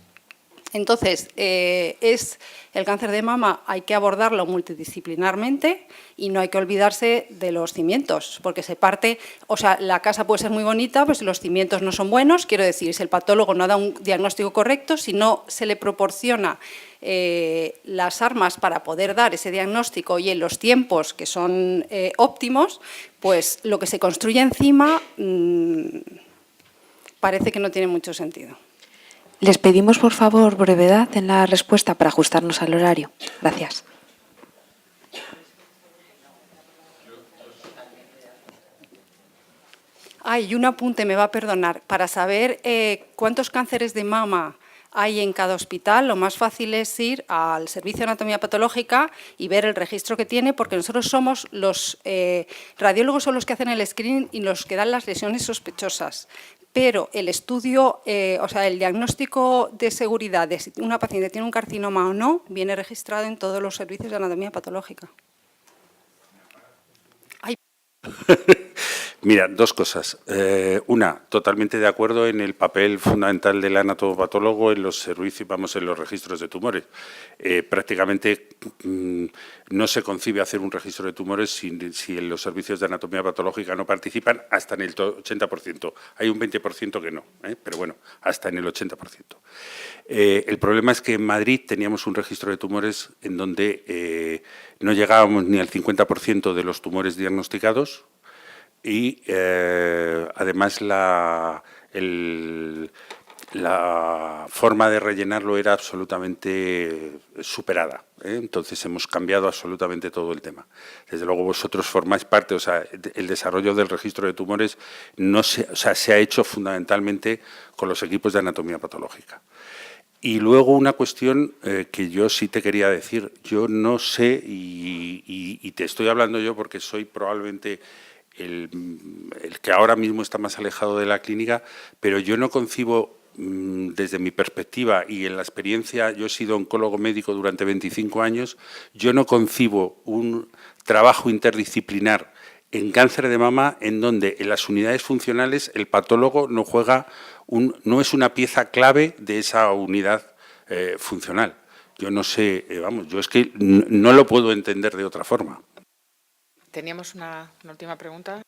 Entonces, el cáncer de mama hay que abordarlo multidisciplinarmente y no hay que olvidarse de los cimientos, porque se parte, o sea, la casa puede ser muy bonita, pues si los cimientos no son buenos, quiero decir, si el patólogo no da un diagnóstico correcto, si no se le proporciona las armas para poder dar ese diagnóstico y en los tiempos que son óptimos, pues lo que se construye encima parece que no tiene mucho sentido. Les pedimos, por favor, brevedad en la respuesta para ajustarnos al horario. Gracias. Y un apunte, me va a perdonar. Para saber cuántos cánceres de mama hay en cada hospital, lo más fácil es ir al Servicio de Anatomía Patológica y ver el registro que tiene, porque nosotros somos los radiólogos son los que hacen el screening y los que dan las lesiones sospechosas. Pero el estudio, o sea, el diagnóstico de seguridad de si una paciente tiene un carcinoma o no, viene registrado en todos los servicios de anatomía patológica. Mira, dos cosas. Una, totalmente de acuerdo en el papel fundamental del anatomopatólogo en los servicios, vamos, en los registros de tumores. Prácticamente no se concibe hacer un registro de tumores si en los servicios de anatomía patológica no participan hasta en el 80%. Hay un 20% que no, pero bueno, hasta en el 80%. El problema es que en Madrid teníamos un registro de tumores en donde no llegábamos ni al 50% de los tumores diagnosticados y además la forma de rellenarlo era absolutamente superada. Entonces hemos cambiado absolutamente todo el tema. Desde luego vosotros formáis parte, o sea, el desarrollo del registro de tumores se ha hecho fundamentalmente con los equipos de anatomía patológica. Y luego una cuestión que yo sí te quería decir. Yo no sé, y te estoy hablando yo porque soy probablemente el que ahora mismo está más alejado de la clínica, pero yo no concibo, desde mi perspectiva y en la experiencia, yo he sido oncólogo médico durante 25 años, yo no concibo un trabajo interdisciplinar en cáncer de mama en donde en las unidades funcionales el patólogo no juega, no es una pieza clave de esa unidad funcional. Yo no sé, vamos, yo es que no lo puedo entender de otra forma. Teníamos una última pregunta.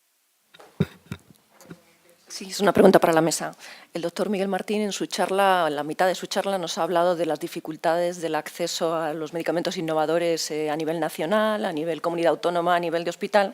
Sí, es una pregunta para la mesa. El doctor Miguel Martín, en su charla, en la mitad de su charla, nos ha hablado de las dificultades del acceso a los medicamentos innovadores a nivel nacional, a nivel comunidad autónoma, a nivel de hospital.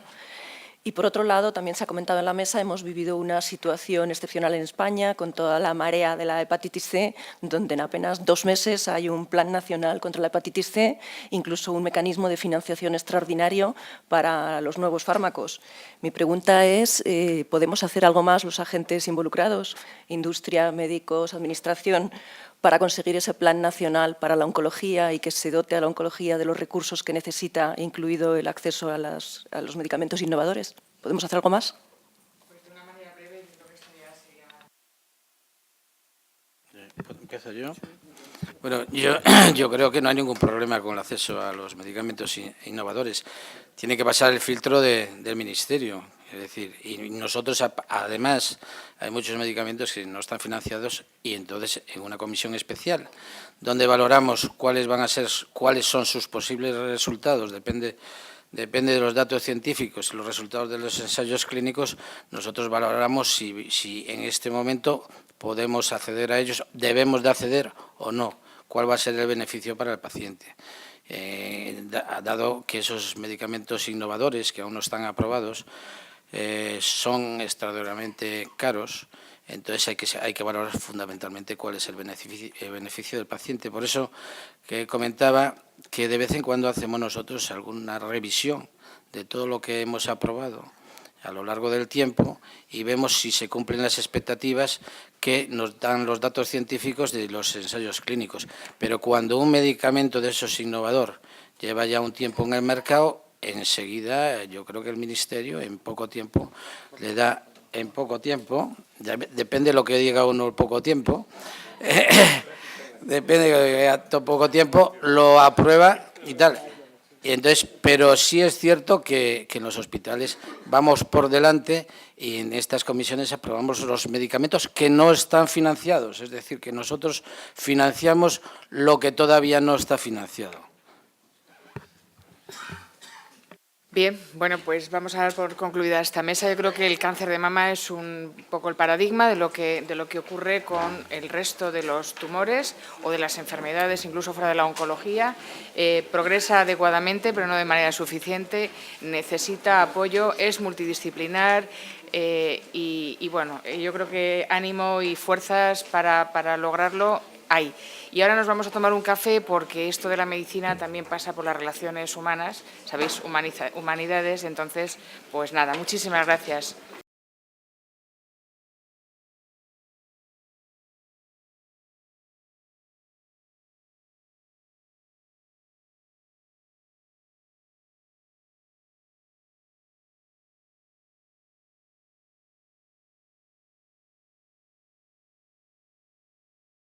Y, por otro lado, también se ha comentado en la mesa, hemos vivido una situación excepcional en España con toda la marea de la hepatitis C, donde en apenas 2 meses hay un plan nacional contra la hepatitis C, incluso un mecanismo de financiación extraordinario para los nuevos fármacos. Mi pregunta es, ¿podemos hacer algo más los agentes involucrados, industria, médicos, administración, para conseguir ese plan nacional para la oncología y que se dote a la oncología de los recursos que necesita, incluido el acceso a los medicamentos innovadores? ¿Podemos hacer algo más? Pues de una manera breve, yo creo que esto ya sería... ¿Empiezo yo? Bueno, yo creo que no hay ningún problema con el acceso a los medicamentos innovadores. Tiene que pasar el filtro del Ministerio. Es decir, y nosotros, además, hay muchos medicamentos que no están financiados y entonces en una comisión especial, donde valoramos cuáles son sus posibles resultados, depende de los datos científicos y los resultados de los ensayos clínicos, nosotros valoramos si en este momento podemos acceder a ellos, debemos de acceder o no, cuál va a ser el beneficio para el paciente. Dado que esos medicamentos innovadores que aún no están aprobados son extraordinariamente caros, entonces hay que valorar fundamentalmente cuál es el beneficio del paciente. Por eso que comentaba que de vez en cuando hacemos nosotros alguna revisión de todo lo que hemos aprobado a lo largo del tiempo y vemos si se cumplen las expectativas que nos dan los datos científicos de los ensayos clínicos. Pero cuando un medicamento de esos innovador lleva ya un tiempo en el mercado, enseguida yo creo que el Ministerio en poco tiempo le da, ya depende de lo que diga uno el poco tiempo, depende de lo que diga poco tiempo, lo aprueba y tal. Y entonces, pero sí es cierto que en los hospitales vamos por delante y en estas comisiones aprobamos los medicamentos que no están financiados, es decir, que nosotros financiamos lo que todavía no está financiado. Bien, bueno, pues vamos a dar por concluida esta mesa. Yo creo que el cáncer de mama es un poco el paradigma de lo que ocurre con el resto de los tumores o de las enfermedades, incluso fuera de la oncología. Progresa adecuadamente, pero no de manera suficiente. Necesita apoyo, es multidisciplinar y bueno, yo creo que ánimo y fuerzas para lograrlo hay. Y ahora nos vamos a tomar un café porque esto de la medicina también pasa por las relaciones humanas, ¿sabéis? Humanidades. Entonces, pues nada, muchísimas gracias.